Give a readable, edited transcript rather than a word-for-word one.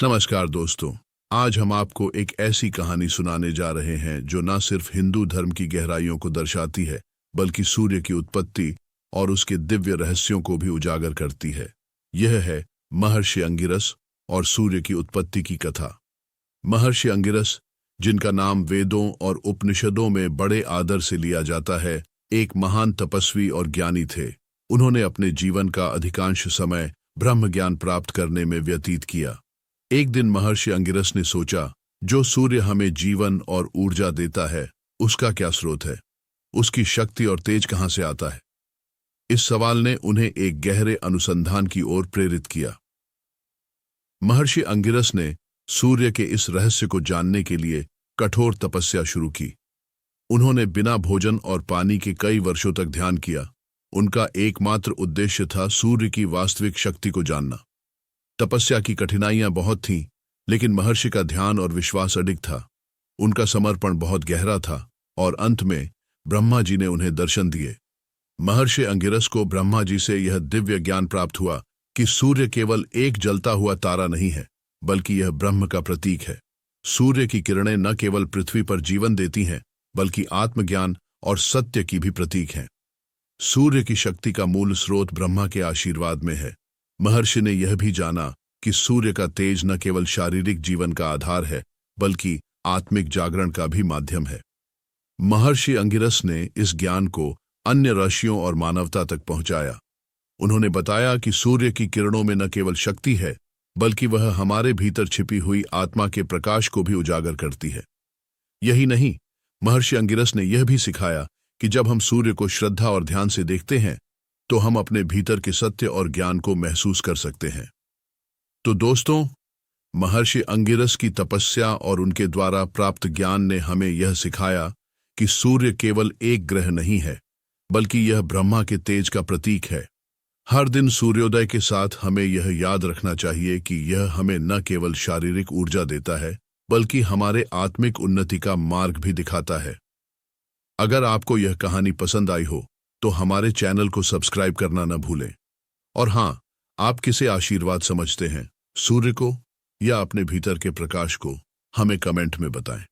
नमस्कार दोस्तों। आज हम आपको एक ऐसी कहानी सुनाने जा रहे हैं जो न सिर्फ हिंदू धर्म की गहराइयों को दर्शाती है, बल्कि सूर्य की उत्पत्ति और उसके दिव्य रहस्यों को भी उजागर करती है। यह है महर्षि अंगिरस और सूर्य की उत्पत्ति की कथा। महर्षि अंगिरस, जिनका नाम वेदों और उपनिषदों में बड़े आदर से लिया जाता है, एक महान तपस्वी और ज्ञानी थे। उन्होंने अपने जीवन का अधिकांश समय ब्रह्म ज्ञान प्राप्त करने में व्यतीत किया। एक दिन महर्षि अंगिरस ने सोचा, जो सूर्य हमें जीवन और ऊर्जा देता है, उसका क्या स्रोत है? उसकी शक्ति और तेज कहां से आता है? इस सवाल ने उन्हें एक गहरे अनुसंधान की ओर प्रेरित किया। महर्षि अंगिरस ने सूर्य के इस रहस्य को जानने के लिए कठोर तपस्या शुरू की। उन्होंने बिना भोजन और पानी के कई वर्षों तक ध्यान किया। उनका एकमात्र उद्देश्य था सूर्य की वास्तविक शक्ति को जानना। तपस्या की कठिनाइयां बहुत थीं, लेकिन महर्षि का ध्यान और विश्वास अडिग था। उनका समर्पण बहुत गहरा था और अंत में ब्रह्मा जी ने उन्हें दर्शन दिए। महर्षि अंगिरस को ब्रह्मा जी से यह दिव्य ज्ञान प्राप्त हुआ कि सूर्य केवल एक जलता हुआ तारा नहीं है, बल्कि यह ब्रह्म का प्रतीक है। सूर्य की किरणें न केवल पृथ्वी पर जीवन देती हैं, बल्कि आत्मज्ञान और सत्य की भी प्रतीक हैं। सूर्य की शक्ति का मूल स्रोत ब्रह्मा के आशीर्वाद में है। महर्षि ने यह भी जाना कि सूर्य का तेज न केवल शारीरिक जीवन का आधार है, बल्कि आत्मिक जागरण का भी माध्यम है। महर्षि अंगिरस ने इस ज्ञान को अन्य ऋषियों और मानवता तक पहुंचाया। उन्होंने बताया कि सूर्य की किरणों में न केवल शक्ति है, बल्कि वह हमारे भीतर छिपी हुई आत्मा के प्रकाश को भी उजागर करती है। यही नहीं, महर्षि अंगिरस ने यह भी सिखाया कि जब हम सूर्य को श्रद्धा और ध्यान से देखते हैं, तो हम अपने भीतर के सत्य और ज्ञान को महसूस कर सकते हैं। तो दोस्तों, महर्षि अंगिरस की तपस्या और उनके द्वारा प्राप्त ज्ञान ने हमें यह सिखाया कि सूर्य केवल एक ग्रह नहीं है, बल्कि यह ब्रह्मा के तेज का प्रतीक है। हर दिन सूर्योदय के साथ हमें यह याद रखना चाहिए कि यह हमें न केवल शारीरिक ऊर्जा देता है, बल्कि हमारे आत्मिक उन्नति का मार्ग भी दिखाता है। अगर आपको यह कहानी पसंद आई हो, तो हमारे चैनल को सब्सक्राइब करना न भूलें। और हाँ, आप किसे आशीर्वाद समझते हैं, सूर्य को या अपने भीतर के प्रकाश को? हमें कमेंट में बताएं।